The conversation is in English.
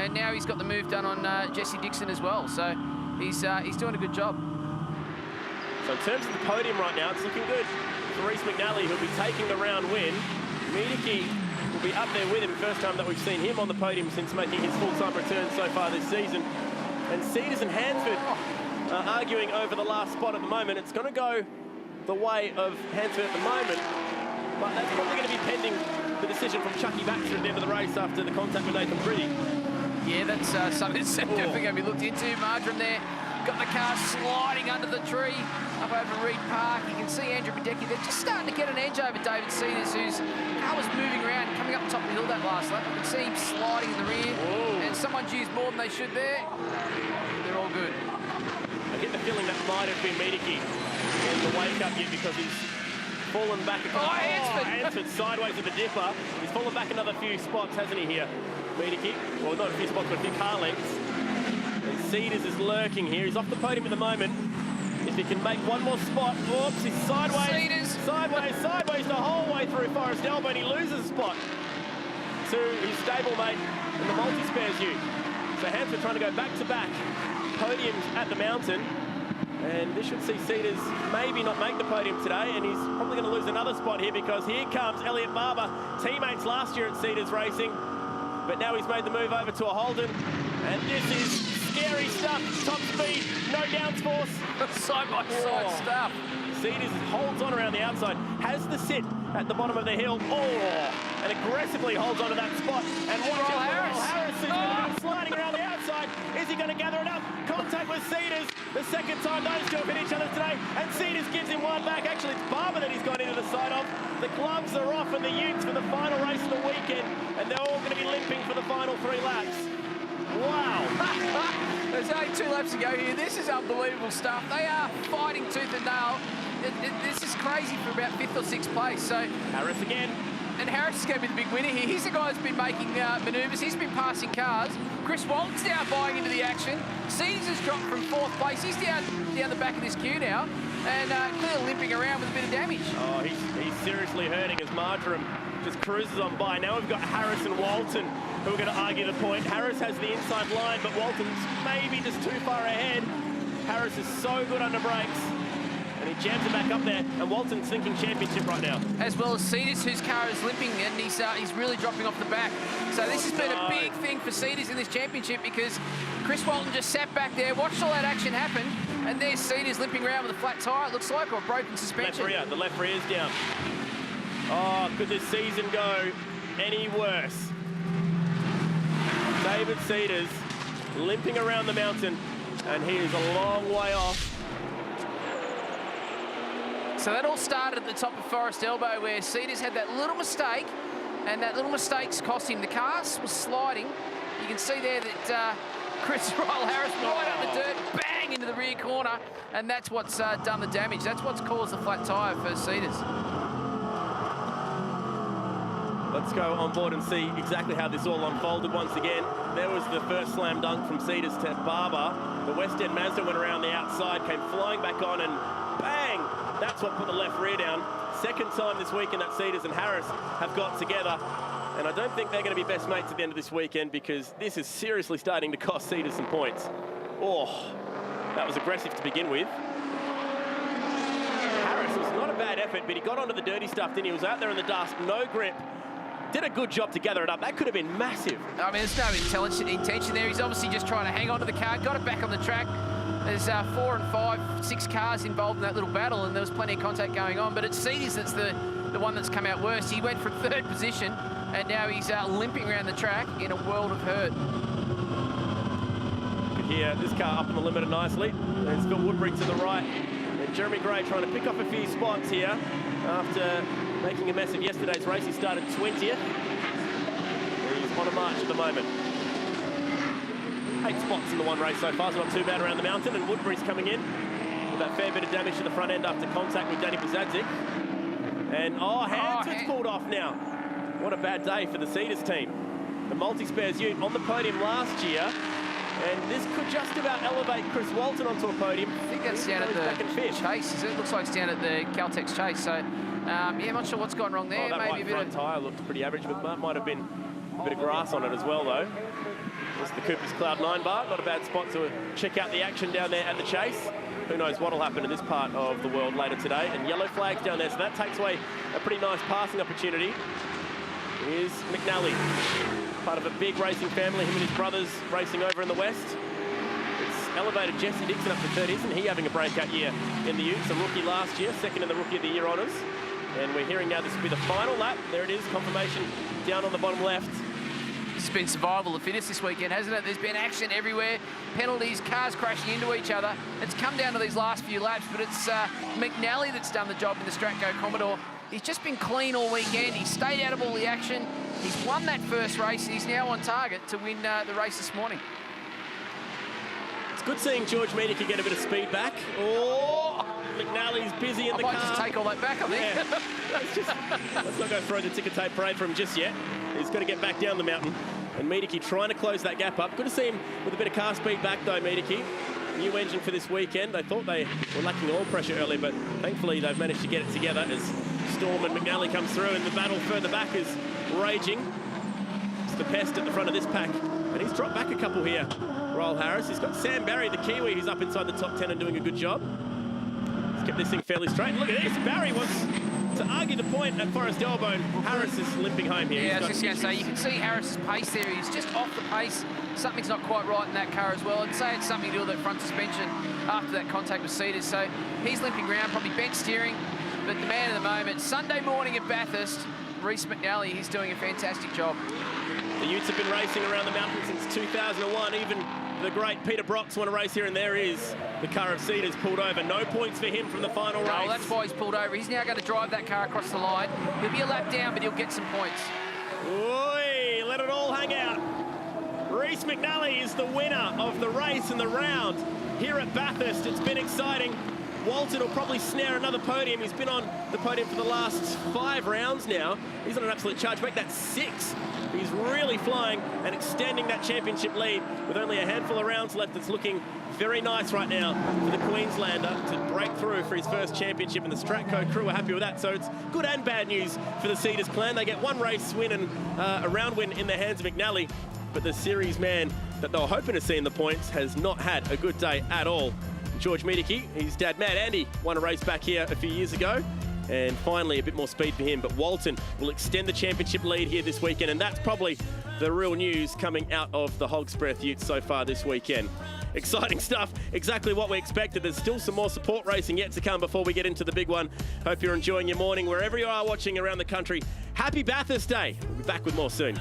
and now he's got the move done on Jesse Dixon as well. So he's doing a good job. So in terms of the podium right now, it's looking good for Reece McNally, who'll be taking the round win. Miedeke will be up there with him, first time that we've seen him on the podium since making his full-time return so far this season. And Cedars and Hansford are arguing over the last spot at the moment. It's going to go the way of Hansford at the moment, but that's probably going to be pending the decision from Chucky Baxter at the end of the race after the contact with Nathan Pretty. Yeah, that's something that's definitely going to be looked into. Marjoram there, got the car sliding under the tree up over Reed Park. You can see Andrew Badecki. They're just starting to get an edge over David Cedars, whose car was moving around, coming up the top of the hill that last lap. You can see him sliding in the rear, and someone's used more than they should there. They're all good. I get the feeling that might have been Miedeke in the wake-up here because he's fallen back. Hansford sideways with the dipper. He's fallen back another few spots, hasn't he, here? Miedeke, well, not a few spots, but a few car lengths. And Cedars is lurking here. He's off the podium at the moment. If he can make one more spot, whoops, he's sideways. Cedars. Sideways the whole way through Forest Elbow, and he loses a spot to his stablemate in the multi-spares ute. So Hansford trying to go back-to-back podiums at the mountain. And this should see Cedars maybe not make the podium today, and he's probably going to lose another spot here because here comes Elliot Barber, teammates last year at Cedars Racing, but now he's made the move over to a Holden, and this is scary stuff. Top speed, no downforce. Side-by-side stuff. Cedars holds on around the outside, has the sit at the bottom of the hill, and aggressively holds onto that spot. And watch out, Harris is going to be sliding around the outside. Is he going to gather it up? Contact with Cedars. The second time those two have hit each other today, and Cedars gives him one back. Actually, it's Barber that he's gone into the side of. The gloves are off in the utes for the final race of the weekend, and they're all going to be limping for the final 3 laps. Wow. There's only 2 laps to go here. This is unbelievable stuff. They are fighting tooth and nail. This is crazy for about 5th or 6th place. So Harris again. And Harris is going to be the big winner here. He's the guy that's been making manoeuvres. He's been passing cars. Chris Walton's now buying into the action. Cedars has dropped from 4th place. He's down the back of this queue now, and clearly limping around with a bit of damage. Oh, he's seriously hurting as Marjoram just cruises on by. Now we've got Harris and Walton who are going to argue the point. Harris has the inside line, but Walton's maybe just too far ahead. Harris is so good under brakes, and he jams it back up there, and Walton's thinking championship right now. As well as Cedars, whose car is limping, and he's really dropping off the back. So this has been a big thing for Cedars in this championship because Chris Walton just sat back there, watched all that action happen, and there's Cedars limping around with a flat tyre, it looks like, or a broken suspension. The left rear's down. Oh, could this season go any worse? David Cedars limping around the mountain, and he is a long way off. So that all started at the top of Forest Elbow where Cedars had that little mistake, and that little mistake's cost him. The car was sliding. You can see there that Chris Harris right up the dirt, bang into the rear corner, and that's what's done the damage. That's what's caused the flat tyre for Cedars. Let's go on board and see exactly how this all unfolded once again. There was the first slam dunk from Cedars to Barber. The West End Mazda went around the outside, came flying back on, and bang! That's what put the left rear down. Second time this weekend that Cedars and Harris have got together. And I don't think they're going to be best mates at the end of this weekend because this is seriously starting to cost Cedars some points. Oh, that was aggressive to begin with. Harris was not a bad effort, but he got onto the dirty stuff, then he was out there in the dust, no grip. Did a good job to gather it up. That could have been massive. I mean, there's no intention there. He's obviously just trying to hang on to the car, got it back on the track. There's 4 and 5, 6 cars involved in that little battle, and there was plenty of contact going on, but it's Cedars that's the one that's come out worst. He went from 3rd position, and now he's limping around the track in a world of hurt. Here, this car up on the limiter nicely. There's Phil Woodbury to the right, and Jeremy Gray trying to pick up a few spots here after making a mess of yesterday's race. He started 20th. He's on a march at the moment. 8 spots in the one race so far, so not too bad around the mountain, and Woodbury's coming in with that fair bit of damage to the front end after contact with Danny Buzadzik. And Hansford's pulled off now. What a bad day for the Cedars team. The multi-spares ute on the podium last year, and this could just about elevate Chris Walton onto a podium. I think that's down at the Chase. It looks like it's down at the Caltex Chase, so yeah, I'm not sure what's gone wrong there. That maybe front tyre looked pretty average, but might have been a bit of grass on it as well, though. This is the Cooper's Cloud 9 bar. Not a bad spot to check out the action down there at the chase. Who knows what will happen in this part of the world later today. And yellow flags down there, so that takes away a pretty nice passing opportunity. Here's McNally, part of a big racing family, him and his brothers racing over in the west. It's elevated Jesse Dixon up to third. Isn't he having a breakout year in the Utes? A rookie last year, second in the Rookie of the Year honours. And we're hearing now this will be the final lap. There it is, confirmation down on the bottom left. It's been survival of fittest this weekend, hasn't it? There's been action everywhere, penalties, cars crashing into each other. It's come down to these last few laps, but it's McNally that's done the job in the Stratco Commodore. He's just been clean all weekend. He's stayed out of all the action. He's won that first race, and he's now on target to win the race this morning. It's good seeing George Meadicke get a bit of speed back. Oh, McNally's busy in the car. I might just take all that back, I think. Yeah. Let's not go throw the ticker tape parade for him just yet. He's got to get back down the mountain. And Meadicke trying to close that gap up. Good to see him with a bit of car speed back, though, Meadicke. New engine for this weekend. They thought they were lacking oil pressure early, but thankfully they've managed to get it together as Storm and McNally comes through, and the battle further back is raging. It's the pest at the front of this pack, and he's dropped back a couple here. Royal Harris. He's got Sam Barry, the Kiwi, who's up inside the top 10 and doing a good job. He's kept this thing fairly straight. And look at this. Barry wants to argue the point at Forest Elbow. Harris is limping home here. Yeah, I was just going to say, you can see Harris's pace there. He's just off the pace. Something's not quite right in that car as well. I'd say it's something to do with that front suspension after that contact with Cedars. So he's limping around, probably bench steering. But the man of the moment, Sunday morning at Bathurst, Reece McNally, he's doing a fantastic job. The Utes have been racing around the mountain since 2001. Even the great Peter Brock's won a race here, and there is the car of Cedars pulled over. No points for him from the final race. No, that's why he's pulled over. He's now going to drive that car across the line. He'll be a lap down, but he'll get some points. Oi, let it all hang out. Reece McNally is the winner of the race and the round here at Bathurst. It's been exciting. Walton will probably snare another podium. He's been on the podium for the last 5 rounds now. He's on an absolute charge. Make that 6. He's really flying and extending that championship lead with only a handful of rounds left. It's looking very nice right now for the Queenslander to break through for his first championship, and the Stratco crew are happy with that. So it's good and bad news for the Cedars clan. They get 1 race win and a round win in the hands of McNally, but the series man that they were hoping to see in the points has not had a good day at all. George Meadicke, his dad Mad Andy won a race back here a few years ago, and finally a bit more speed for him. But Walton will extend the championship lead here this weekend, and that's probably the real news coming out of the Holdsworth Utes so far this weekend. Exciting stuff, exactly what we expected. There's still some more support racing yet to come before we get into the big one. Hope you're enjoying your morning wherever you are watching around the country. Happy Bathurst Day. We'll be back with more soon.